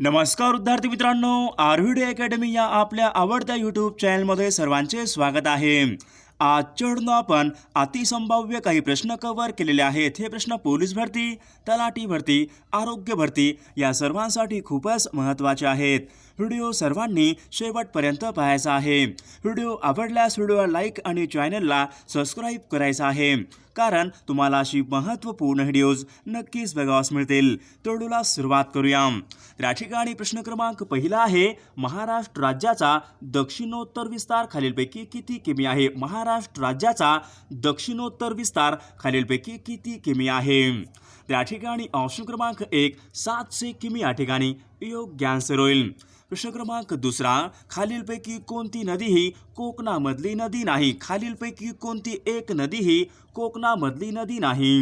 नमस्कार विद्यार्थी मित्रांनो, आरव्हीडी अकॅडमी या आपल्या आवडत्या यूट्यूब चॅनलमध्ये सर्वांचे स्वागत आहे। आजच्या आपण अतिसंभाव्य काही प्रश्न कव्हर केलेले आहेत। हे प्रश्न पोलीस भरती, तलाठी भरती, आरोग्य भरती या सर्वांसाठी खूपच महत्त्वाचे आहेत। व्हिडिओ सर्वांनी शेवटपर्यंत पाहायचा आहे। व्हिडिओ आवडल्यास व्हिडिओला लाईक आणि चॅनलला सबस्क्राईब करायचं आहे, कारण तुम्हाला अशी महत्त्वपूर्ण व्हिडिओज नक्कीच बघावास मिळतील। तर व्हिडिओला सुरुवात करूया। या ठिकाणी प्रश्न क्रमांक पहिला आहे, महाराष्ट्र राज्याचा दक्षिणोत्तर विस्तार खालीलपैकी किती किमी आहे? महाराष्ट्र राज्याचा दक्षिणोत्तर विस्तार खालीलपैकी किती किमी आहे? या ठिकाणी ऑप्शन क्रमांक 1 700 किमी या ठिकाणी योग्य आन्सर होईल। प्रश्न क्रमांक दुसरा, खालीलपैकी कोणती नदी ही कोकणामधली नदी नाही? खालीलपैकी कोणती एक नदी ही कोकणामधली नदी नाही?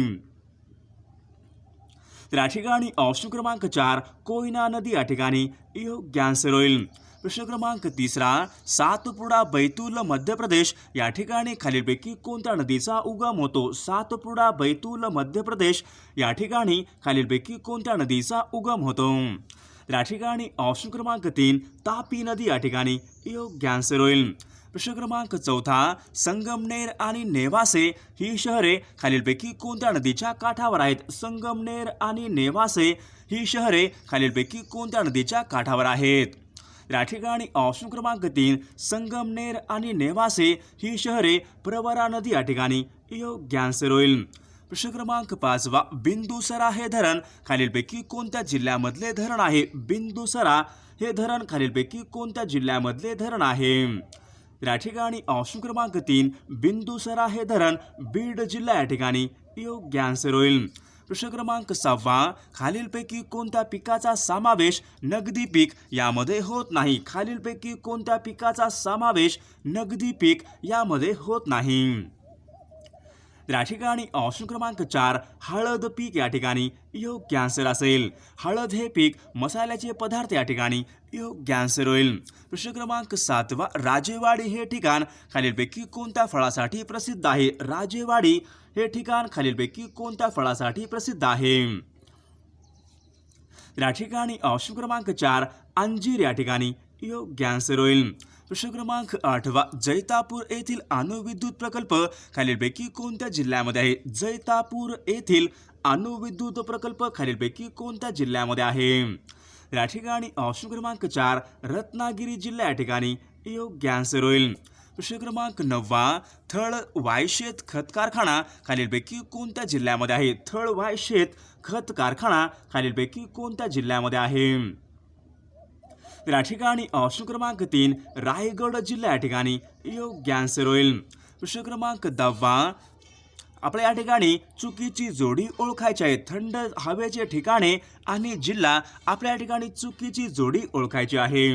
या ठिकाणी ऑप्शन क्रमांक 4 कोयना नदी या ठिकाणी योग्य आन्सर होईल। प्रश्न क्रमांक तिसरा, सातपुडा बैतूल मध्य प्रदेश या ठिकाणी खालीलपैकी कोणत्या नदीचा उगम होतो? सातपुडा बैतूल मध्य प्रदेश या ठिकाणी खालीलपैकी कोणत्या नदीचा उगम होतो? या ठिकाणी ऑप्शन क्रमांक 3 तापी नदी या ठिकाणी योग्य आन्सर होईल। प्रश्न क्रमांक चौथा, संगमनेर आणि नेवासे ही शहरे खालीलपैकी कोणत्या नदीच्या काठावर आहेत? संगमनेर आणि नेवासे ही शहरे खालीलपैकी कोणत्या नदीच्या काठावर आहेत? या ठिकाणी ऑप्शन क्रमांक 3 संगमनेर आणि नेवासे ही शहरे प्रवरा नदी या ठिकाणी योग्य आन्सर होईल। प्रश्न क्रमांक 5 बिंदुसरा हे धरण खालीलपैकी कोणत्या जिल्ह्यामधले धरण आहे? बिंदुसरा हे धरण खालीलपैकी कोणत्या जिल्ह्यामधले धरण आहे? या ठिकाणी ऑप्शन क्रमांक 3 बिंदुसरा हे धरण बीड जिल्हा या ठिकाणी योग्य आन्सर होईल। प्रश्न क्रमांक 6 खालीलपैकी कोणत्या पिकाचा समावेश नगदी पीक यामध्ये होत नाही? खालीलपैकी कोणत्या पिकाचा समावेश नगदी पीक यामध्ये होत नाही? या ठिकाणी ऑप्शन क्रमांक 4 हळद पीक या ठिकाणी योग्य आन्सर असेल। हळद हे पीक मसाल्याचे पदार्थ या ठिकाणी योग्य आन्सर होईल। प्रश्न क्रमांक 7 राजेवाडी हे ठिकाण खालीलपैकी कोणत्या फळासाठी प्रसिद्ध आहे? राजेवाडी हे ठिकाण खालीलपैकी कोणत्या फळासाठी प्रसिद्ध आहे? या ठिकाणी ऑप्शन क्रमांक 4 अंजीर या ठिकाणी योग्य आन्सर होईल। प्रश्न क्रमांक 8 जैतापूर येथील अणुविद्युत प्रकल्प खालीलपैकी कोणत्या जिल्ह्यामध्ये आहे? जैतापूर येथील अणुविद्युत प्रकल्प खालीलपैकी कोणत्या जिल्ह्यामध्ये आहे? या ठिकाणी ऑप्शन क्रमांक 4 रत्नागिरी जिल्हा या ठिकाणी योग्य आन्सर होईल। प्रश्न क्रमांक 9 थळ वायशेत खत कारखाना खालीलपैकी कोणत्या जिल्ह्यामध्ये आहे? थळ वायशेत खत कारखाना खालीलपैकी कोणत्या जिल्ह्यामध्ये आहे? या ठिकाणी ऑप्शन क्रमांक 3 रायगड जिल्हा या ठिकाणी योग्य आन्सर होईल। प्रश्न क्रमांक 10 आपल्या या ठिकाणी चुकीची जोडी ओळखायची आहे। थंड हवेचे ठिकाणे आणि जिल्हा आपल्या या ठिकाणी चुकीची जोडी ओळखायची आहे।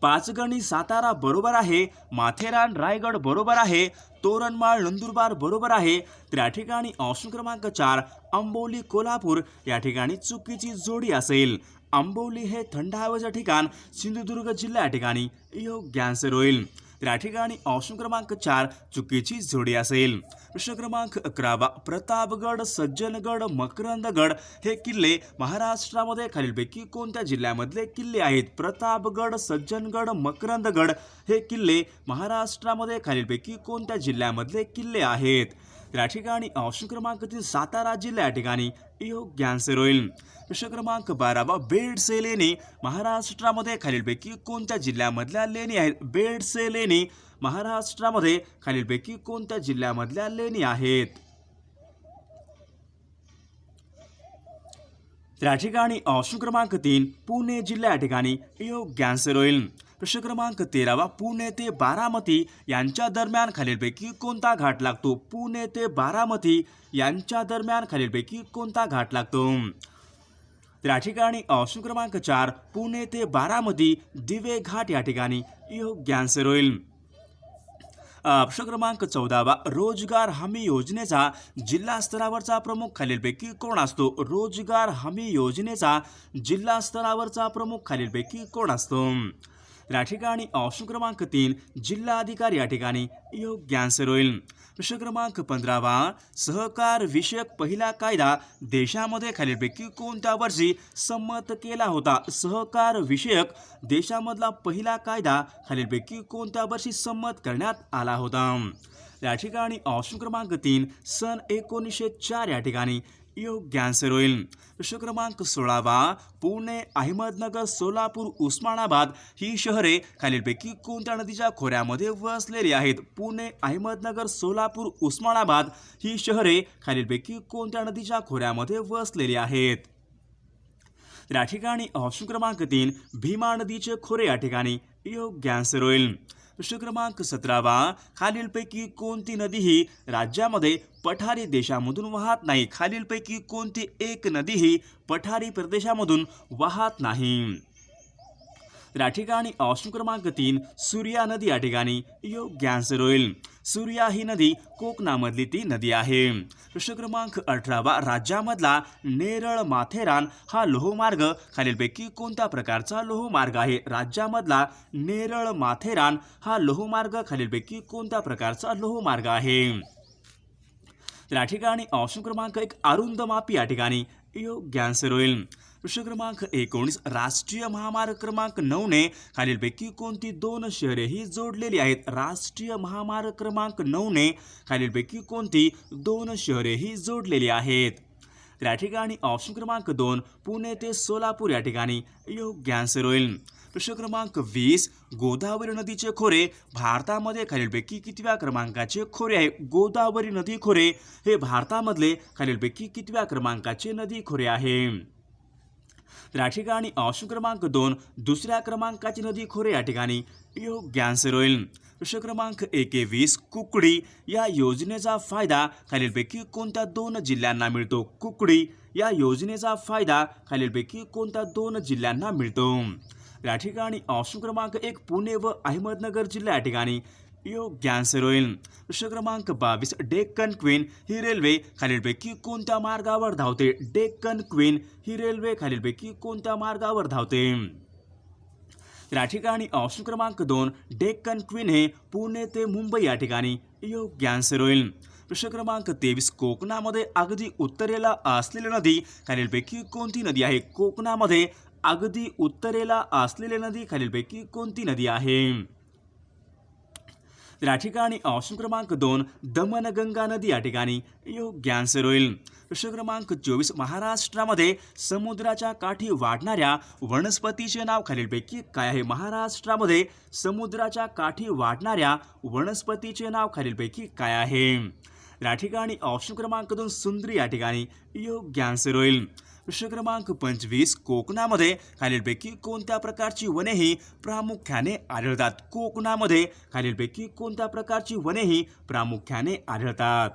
पाचगणी सातारा बरोबर आहे, माथेरान रायगड बरोबर आहे, तोरणमाळ नंदुरबार बरोबर आहे। तर या ठिकाणी ऑप्शन क्रमांक 4 अंबोली कोल्हापूर या ठिकाणी चुकीची जोडी असेल। अंबोली हे थंड हवेचे ठिकाण सिंधुदुर्ग जिल्हा या ठिकाणी योग्य आन्सर होईल। तर या ठिकाणी ऑप्शन क्रमांक 4 चुकीची जोडी असेल। प्रश्न क्रमांक 11 प्रतापगड, सज्जनगड, मकरंदगड हे किल्ले महाराष्ट्रामध्ये खालीलपैकी कोणत्या जिल्ह्यामधले किल्ले आहेत? प्रतापगड, सज्जनगड, मकरंदगड हे किल्ले महाराष्ट्रामध्ये खालीलपैकी कोणत्या जिल्ह्यामधले किल्ले आहेत? या ठिकाणी ऑप्शन क्रमांक 3 सातारा जिल्हा या ठिकाणी योग्य आन्सर होईल। प्रश्न क्रमांक 12 बेडसे लेणी महाराष्ट्रामध्ये खालीलपैकी कोणत्या जिल्ह्यामधल्या लेणी आहेत? बेडसे लेणी महाराष्ट्रामध्ये खालीलपैकी कोणत्या जिल्ह्यामधल्या लेणी आहेत? या ठिकाणी ऑप्शन क्रमांक 3 पुणे जिल्हा या ठिकाणी योग्य आन्सर होईल। प्रश्न क्रमांक 13 पुणे ते बारामती यांच्या दरम्यान खालीलपैकी कोणता घाट लागतो? पुणे ते बारामती यांच्या दरम्यान खालीलपैकी कोणता घाट लागतो? या ठिकाणी ऑप्शन क्रमांक 4 पुणे ते बारामती दिवे घाट या ठिकाणी योग्य आन्सर होईल। प्रश्न क्रमांक 14 रोजगार हमी योजनेचा जिल्हा स्तरावरचा प्रमुख खालीलपैकी कोण असतो? रोजगार हमी योजनेचा जिल्हा स्तरावरचा प्रमुख खालीलपैकी कोण असतो? या ठिकाणी ऑप्शन क्रमांक 3 जिल्हाधिकारी या ठिकाणी योग्य आन्सर होईल. प्रश्न क्रमांक 15 सहकार विषयक पहिला कायदा देशामध्ये खालीलपैकी कोणत्या वर्षी संमत केला होता? सहकार विषयक देशामधला पहिला कायदा खालीलपैकी कोणत्या वर्षी संमत करण्यात आला होता? या ठिकाणी ऑप्शन क्रमांक 3 सन 1904 या ठिकाणी योग्य आन्सर होईल. प्रश्न क्रमांक 16 पुणे, अहमदनगर, सोलापूर, उस्मानाबाद ही शहरे खालीलपैकी कोणत्या नदीच्या खोऱ्यामध्ये वसलेली आहेत? पुणे, अहमदनगर, सोलापूर, उस्मानाबाद ही शहरे खालीलपैकी कोणत्या नदीच्या खोऱ्यामध्ये वसलेली आहेत? या ठिकाणी ऑप्शन क्रमांक 3 भीमा नदीचे खोरे या ठिकाणी योग्य आन्सर होईल. प्रश्न क्रमांक 17 खालीलपैकी कोणती नदी ही राज्यामध्ये पठारी देशामधून वाहत नाही? खालीलपैकी कोणती एक नदी ही पठारी प्रदेशामधून वाहत नाही? या ठिकाणी ऑप्शन क्रमांक 3 सूर्या नदी या ठिकाणी योग्य आन्सर होईल. सूर्या ही नदी कोकणामधली ती नदी आहे. प्रश्न क्रमांक 18 राज्यामधला नेरळ माथेरान हा लोहमार्ग खालीलपैकी कोणत्या प्रकारचा लोहमार्ग आहे? राज्यामधला नेरळ माथेरान हा लोहमार्ग खालीलपैकी कोणत्या प्रकारचा लोहमार्ग आहे? या ठिकाणी ऑप्शन क्रमांक 1 अरुंद मापी या ठिकाणी योग्य आन्सर होईल. प्रश्न क्रमांक 19 राष्ट्रीय महामार्ग क्रमांक 9 ने खालीलपैकी कोणती 2 शहरे ही जोडलेली आहेत? राष्ट्रीय महामार्ग क्रमांक 9 ने खालीलपैकी कोणती 2 शहरे ही जोडलेली आहेत? या ठिकाणी ऑप्शन क्रमांक 2 पुणे ते सोलापूर या ठिकाणी योग्य आन्सर होईल. प्रश्न क्रमांक 20 गोदावरी नदीचे खोरे भारतामध्ये खालीलपैकी कितव्या क्रमांकाचे खोरे आहे? गोदावरी नदी खोरे हे भारतामधले खालीलपैकी कितव्या क्रमांकाचे नदी खोरे आहे? या ठिकाणी ऑप्शन क्रमांक 2 दुसऱ्या क्रमांकाची नदी खोरे या ठिकाणी योग्य आन्सर होईल. प्रश्न क्रमांक 21 कुकडी या योजनेचा फायदा खालीलपैकी कोणत्या 2 जिल्ह्यांना मिळतो? कुकडी या योजनेचा फायदा खालीलपैकी कोणत्या 2 जिल्ह्यांना मिळतो? या ठिकाणी ऑप्शन क्रमांक 1 पुणे व अहमदनगर जिल्हा या ठिकाणी योग्य आन्सर होईल. प्रश्न क्रमांक 22 डेक्कन क्वीन ही रेल्वे खालीलपैकी कोणत्या मार्गावर धावते? डेक्कन क्वीन ही रेल्वे खालीलपैकी कोणत्या मार्गावर धावते? या ठिकाणी ऑप्शन क्रमांक 2 डेक्कन क्वीन हे पुणे ते मुंबई या ठिकाणी योग्य आन्सर होईल. प्रश्न क्रमांक 23 कोकणामध्ये अगदी उत्तरेला असलेली नदी खालीलपैकी कोणती नदी आहे? कोकणामध्ये अगदी उत्तरेला असलेली नदी खालीलपैकी कोणती नदी आहे? या ठिकाणी ऑप्शन क्रमांक 2 दमनगंगा नदी या ठिकाणी योग्य आन्सर होईल. प्रश्न क्रमांक 24 महाराष्ट्रामध्ये समुद्राच्या काठी वाढणाऱ्या वनस्पतीचे नाव खालीलपैकी काय आहे? महाराष्ट्रामध्ये समुद्राच्या काठी वाढणाऱ्या वनस्पतीचे नाव खालीलपैकी काय आहे? या ठिकाणी ऑप्शन क्रमांक 2 सुंदरी या ठिकाणी योग्य आन्सर होईल. प्रश्न क्रमांक 25 कोकणामध्ये खालीलपैकी कोणत्या प्रकारची वने ही प्रामुख्याने आढळतात? कोकणामध्ये खालीलपैकी कोणत्या प्रकारची वने ही प्रामुख्याने आढळतात?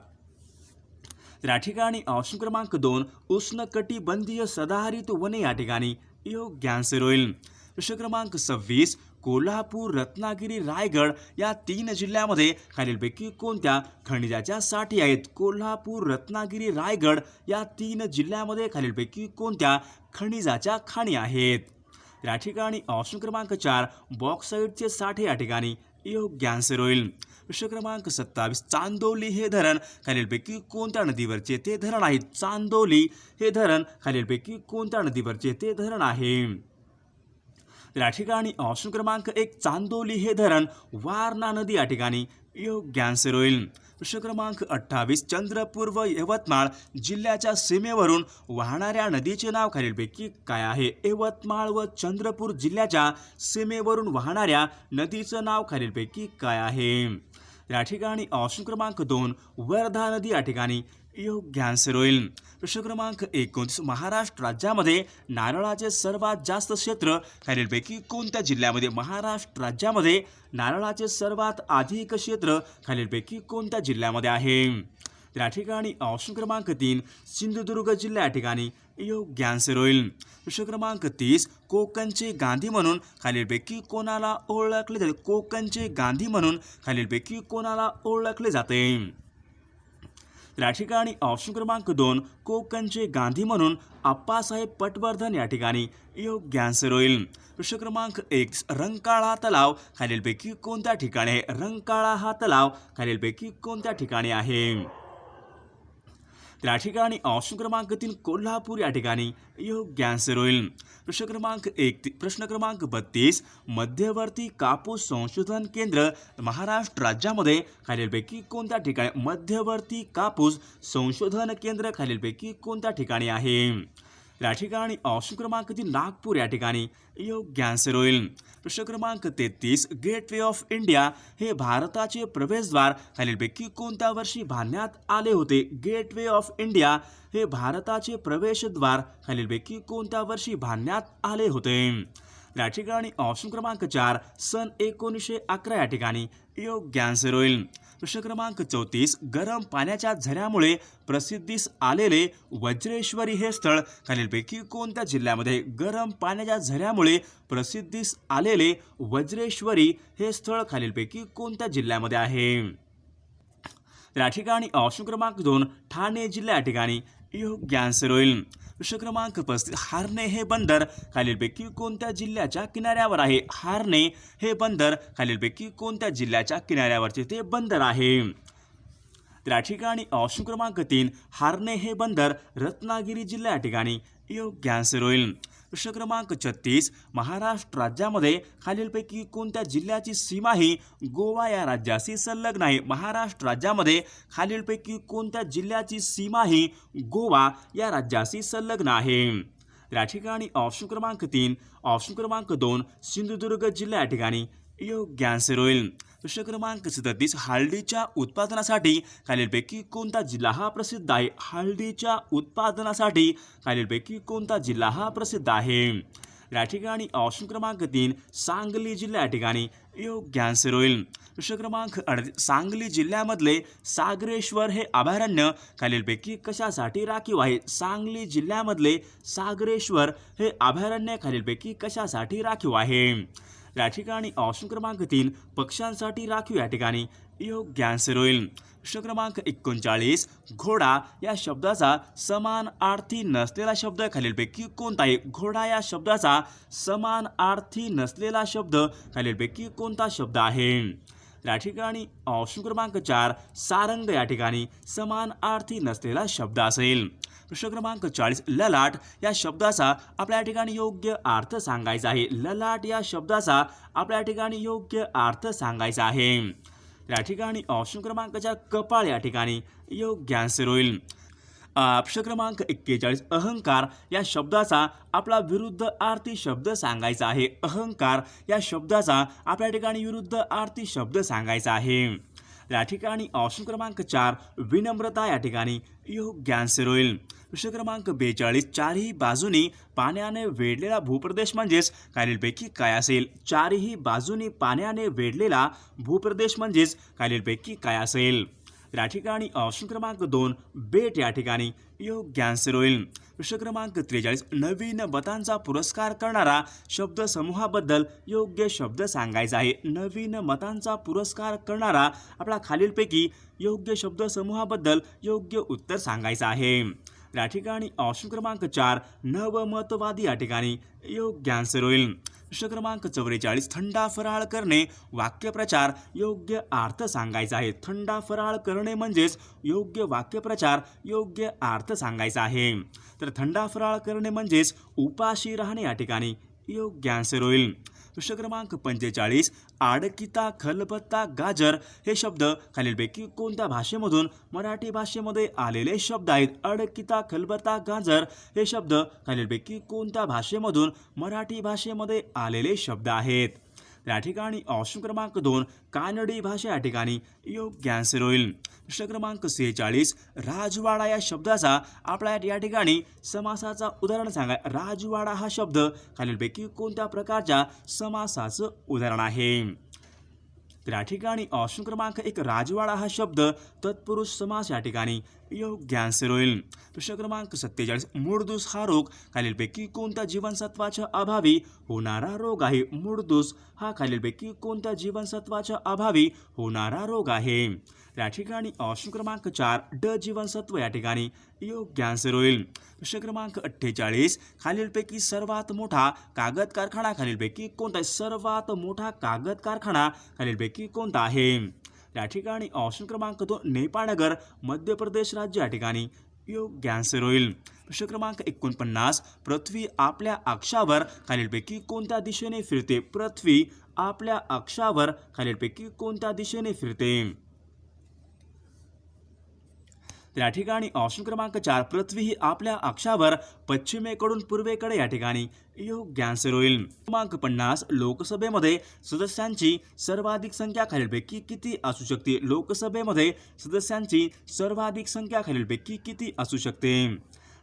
या ठिकाणी ऑप्शन क्रमांक 2 उष्णकटिबंधीय सदाहरित वने या ठिकाणी योग्य आन्सर होईल. प्रश्न क्रमांक 26 कोल्हापूर, रत्नागिरी, रायगड या 3 जिल्ह्यामध्ये खालीलपैकी कोणत्या खनिजाच्या साठी आहेत? कोल्हापूर, रत्नागिरी, रायगड या 3 जिल्ह्यामध्ये खालीलपैकी कोणत्या खनिजाच्या खाणी आहेत? या ठिकाणी ऑप्शन क्रमांक 4 बॉक्साईटचे साठे या ठिकाणी योग्य आन्सर होईल. प्रश्न क्रमांक 27 चांदोली हे धरण खालीलपैकी कोणत्या नदीवरचे ते धरण आहे? चांदोली हे धरण खालीलपैकी कोणत्या नदीवरचे ते धरण आहे? या ठिकाणी ऑप्शन क्रमांक 1 चांदोली हे धरण वारणा नदी या ठिकाणी योग्य आन्सर होईल. प्रश्न क्रमांक 28 चंद्रपूर व यवतमाळ जिल्ह्याच्या सीमेवरून वाहणाऱ्या नदीचे नाव खालीलपैकी काय आहे? यवतमाळ व चंद्रपूर जिल्ह्याच्या सीमेवरून वाहणाऱ्या नदीचं नाव खालीलपैकी काय आहे? या ठिकाणी ऑप्शन क्रमांक 2 वर्धा नदी या ठिकाणी योग्य आन्सर होईल. प्रश्न क्रमांक 29 महाराष्ट्र राज्यामध्ये नारळाचे सर्वात जास्त क्षेत्र खालीलपैकी कोणत्या जिल्ह्यामध्ये? महाराष्ट्र राज्यामध्ये नारळाचे सर्वात अधिक क्षेत्र खालीलपैकी कोणत्या जिल्ह्यामध्ये आहे? या ठिकाणी ऑप्शन क्रमांक 3 सिंधुदुर्ग जिल्हा या ठिकाणी योग्य आन्सर होईल. प्रश्न क्रमांक 30 कोकणचे गांधी म्हणून खालीलपैकी कोणाला ओळखले जाते? कोकणचे गांधी म्हणून खालीलपैकी कोणाला ओळखले जाते? तर या ठिकाणी ऑप्शन क्रमांक 2 कोकणचे गांधी म्हणून आप्पासाहेब पटवर्धन या ठिकाणी योग्य आन्सर होईल. प्रश्न क्रमांक 1 रंकाळा तलाव खालीलपैकी कोणत्या ठिकाणी आहे? रंकाळा हा तलाव खालीलपैकी कोणत्या ठिकाणी आहे? तर या ठिकाणी ऑप्शन क्रमांक 3 कोल्हापूर या ठिकाणी योग्य आन्सर होईल. प्रश्न क्रमांक 32 मध्यवर्ती कापूस संशोधन केंद्र महाराष्ट्र राज्यामध्ये खालीलपैकी कोणत्या ठिकाणी? मध्यवर्ती कापूस संशोधन केंद्र खालीलपैकी कोणत्या ठिकाणी आहे? या ठिकाणी ऑप्शन क्रमांक 3 नागपूर या ठिकाणी योग्य आन्सर होईल. प्रश्न क्रमांक 33 गेटवे ऑफ इंडिया हे भारताचे प्रवेशद्वार खालीलपैकी कोणत्या वर्षी बांधण्यात आले होते? गेटवे ऑफ इंडिया हे भारताचे प्रवेशद्वार खालीलपैकी कोणत्या वर्षी बांधण्यात आले होते? या ठिकाणी ऑप्शन क्रमांक 4 सन 1911 या ठिकाणी योग्य आन्सर होईल. प्रश्न क्रमांक 34 गरम पाण्याच्या झऱ्यामुळे प्रसिद्धीस आलेले वज्रेश्वरी हे स्थळ खालीलपैकी कोणत्या जिल्ह्यामध्ये? गरम पाण्याच्या झऱ्यामुळे प्रसिद्धीस आलेले वज्रेश्वरी हे स्थळ खालीलपैकी कोणत्या जिल्ह्यामध्ये आहे? या ठिकाणी ऑप्शन क्रमांक 2 ठाणे जिल्हा या ठिकाणी योग्य आन्सर होईल. प्रश्न क्रमांक 35 हार्ने हे बंदर खालीलपैकी कोणत्या जिल्ह्याच्या किनाऱ्यावर आहे? हार्ने हे बंदर खालीलपैकी कोणत्या जिल्ह्याच्या किनाऱ्यावरचे ते बंदर आहे? तर या ठिकाणी ऑप्शन क्रमांक 3 हार्ने हे बंदर रत्नागिरी जिल्हा या ठिकाणी योग्य आन्सर होईल. प्रश्न क्रमांक 36 महाराष्ट्र राज्यामध्ये खालीलपैकी कोणत्या जिल्ह्याची सीमा ही गोवा या राज्याशी संलग्न आहे? महाराष्ट्र राज्यामध्ये खालीलपैकी कोणत्या जिल्ह्याची सीमा ही गोवा या राज्याशी संलग्न आहे? या ठिकाणी ऑप्शन क्रमांक 3 ऑप्शन क्रमांक 2 सिंधुदुर्ग जिल्हा या ठिकाणी योग्य आन्सर होईल. प्रश्न क्रमांक 37 हळदीच्या उत्पादनासाठी खालीलपैकी कोणता जिल्हा हा प्रसिद्ध आहे? हळदीच्या उत्पादनासाठी खालीलपैकी कोणता जिल्हा हा प्रसिद्ध आहे? या ठिकाणी ऑप्शन क्रमांक 3 सांगली जिल्हा या ठिकाणी योग्य आन्सर होईल. प्रश्न क्रमांक 38 सांगली जिल्ह्यामधले सागरेश्वर हे अभयारण्य खालीलपैकी कशासाठी राखीव आहे? सांगली जिल्ह्यामधले सागरेश्वर हे अभयारण्य खालीलपैकी कशासाठी राखीव आहे? या ठिकाणी ऑप्शन क्रमांक 3 पक्ष्यांसाठी राखीव या ठिकाणी योग्य आन्सर होईल. प्रश्न क्रमांक 39 घोडा या शब्दाचा समानार्थी नसलेला शब्द खालीलपैकी कोणता आहे? घोडा या शब्दाचा समानार्थी नसलेला शब्द खालीलपैकी कोणता शब्द आहे? या ठिकाणी ऑप्शन क्रमांक 4 सारंग या ठिकाणी समानार्थी नसलेला शब्द असेल. प्रश्न क्रमांक 40 ललाट या शब्दाचा आपल्या ठिकाणी योग्य अर्थ सांगायचा आहे. ललाट या शब्दाचा आपल्या ठिकाणी योग्य अर्थ सांगायचा आहे. या ठिकाणी ऑप्शन क्रमांक 4 कपाळ या ठिकाणी योग्य आन्सर होईल. प्रश्न क्रमांक 41 अहंकार या शब्दाचा आपला विरुद्ध अर्थी शब्द सांगायचा आहे. अहंकार या शब्दाचा आपल्या ठिकाणी विरुद्ध अर्थी शब्द सांगायचा आहे. या ठिकाणी ऑप्शन क्रमांक 4 विनम्रता या ठिकाणी योग्य आन्सर होईल. प्रश्न क्रमांक 42 चारही बाजूनी पाण्याने वेढलेला भूप्रदेश म्हणजेच खालीलपैकी काय असेल? चारही बाजूनी पाण्याने वेढलेला भूप्रदेश म्हणजेच खालीलपैकी काय असेल? या ठिकाणी ऑप्शन क्रमांक 2 बेट या ठिकाणी योग्य आन्सर होईल. प्रश्न क्रमांक 43 नवीन मतांचा पुरस्कार करणारा शब्द समूहाबद्दल योग्य शब्द सांगायचा आहे. नवीन मतांचा पुरस्कार करणारा आपला खालीलपैकी योग्य शब्द समूहाबद्दल योग्य उत्तर सांगायचं आहे. या ठिकाणी ऑप्शन क्रमांक 4 नवमतवादी या ठिकाणी योग्य आन्सर होईल. प्रश्न क्रमांक 44 थंडा फराळ करणे वाक्यप्रचार योग्य अर्थ सांगायचा आहे. थंडा फराळ करणे म्हणजेच योग्य वाक्यप्रचार योग्य अर्थ सांगायचा आहे. तर थंडा फराळ करणे म्हणजेच उपाशी राहणे या ठिकाणी योग्य आन्सर होईल. प्रश्न क्रमांक 45 आडकिता खलबत्ता गाजर हे शब्द खालीलपैकी कोणत्या भाषेमधून मराठी भाषेमध्ये आलेले शब्द आहेत? आडकिता खलबत्ता गाजर हे शब्द खालीलपैकी कोणत्या भाषेमधून मराठी भाषेमध्ये आलेले शब्द आहेत? या ठिकाणी ऑप्शन क्रमांक 2 कानडी भाषा या ठिकाणी योग्य आन्सर होईल. प्रश्न क्रमांक 46 राजवाडा या शब्दाचा आपल्या या ठिकाणी समासाचा उदाहरण सांगा. राजवाडा हा शब्द खालीलपैकी कोणत्या प्रकारच्या समासाचं उदाहरण आहे? तर या ठिकाणी ऑप्शन क्रमांक 1 राजवाडा हा शब्द तत्पुरुष समास या ठिकाणी योग्य आन्सर होईल. प्रश्न क्रमांक 47. मूळदूस हा रोग खालीलपैकी कोणत्या जीवनसत्वाच्या अभावी होणारा रोग आहे? मूळदूस हा खालीलपैकी कोणत्या जीवनसत्वाच्या अभावी होणारा रोग आहे? या ठिकाणी ऑप्शन क्रमांक 4 ड जीवनसत्व या ठिकाणी योग्य आन्सर होईल. प्रश्न क्रमांक 48. खालीलपैकी सर्वात मोठा कागद कारखाना खालीलपैकी कोणता आहे? सर्वात मोठा कागद कारखाना खालीलपैकी कोणता आहे? या ठिकाणी ऑप्शन क्रमांक 2 नेपाळनगर मध्य प्रदेश राज्य या ठिकाणी योग्य आन्सर होईल. प्रश्न क्रमांक 49. पृथ्वी आपल्या अक्षावर खालीलपैकी कोणत्या दिशेने फिरते? पृथ्वी आपल्या अक्षावर खालीलपैकी कोणत्या दिशेने फिरते? तर या ठिकाणी ऑप्शन क्रमांक 4 पृथ्वी ही आपल्या अक्षावर पश्चिमेकडून पूर्वेकडे या ठिकाणी योग्य आन्सर होईल. क्रमांक 50. लोकसभेमध्ये सदस्यांची सर्वाधिक संख्या खालीलपैकी किती असू शकते? लोकसभेमध्ये सदस्यांची सर्वाधिक संख्या खालीलपैकी किती असू शकते?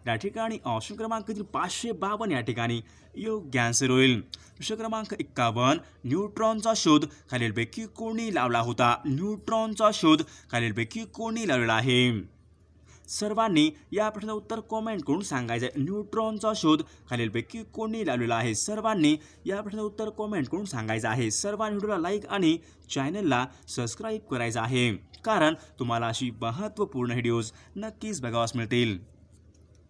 या ठिकाणी ऑप्शन क्रमांक 552 या ठिकाणी योग्य आन्सर होईल. प्रश्न क्रमांक 51. न्यूट्रॉनचा शोध खालीलपैकी कोणी लावला होता? न्यूट्रॉनचा शोध खालीलपैकी कोणी लावलेला आहे? सर्वांनी या प्रश्नाचं उत्तर कॉमेंट करून सांगायचं आहे. न्यूट्रॉनचा शोध खालीलपैकी कोणी लावलेला आहे? सर्वांनी या प्रश्नाचं उत्तर कॉमेंट करून सांगायचं आहे. सर्वांनी व्हिडिओला लाईक आणि चॅनलला सबस्क्राईब करायचं आहे, कारण तुम्हाला अशी महत्त्वपूर्ण व्हिडिओज नक्कीच बघावयास मिळतील.